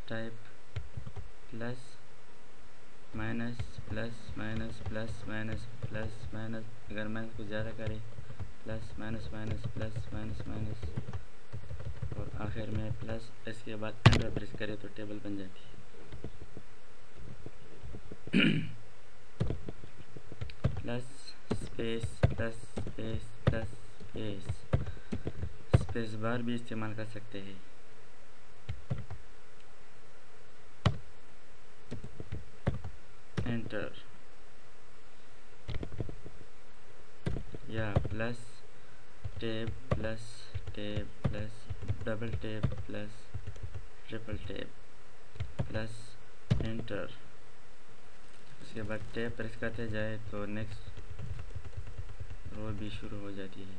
Type plus minus plus minus plus minus plus minus, अगर minus को ज़्यादा करें plus minus minus plus minus minus और आखिर में प्लस। इसके बाद एंटर प्रेस करें तो टेबल बन जाती है। Plus space plus space plus space, space bar भी इस्तेमाल कर सकते हैं। एंटर या plus tab plus tab plus double tab plus triple tab plus enter. उसके बाद टैब प्रेस करते जाए तो नेक्स्ट रो भी शुरू हो जाती है।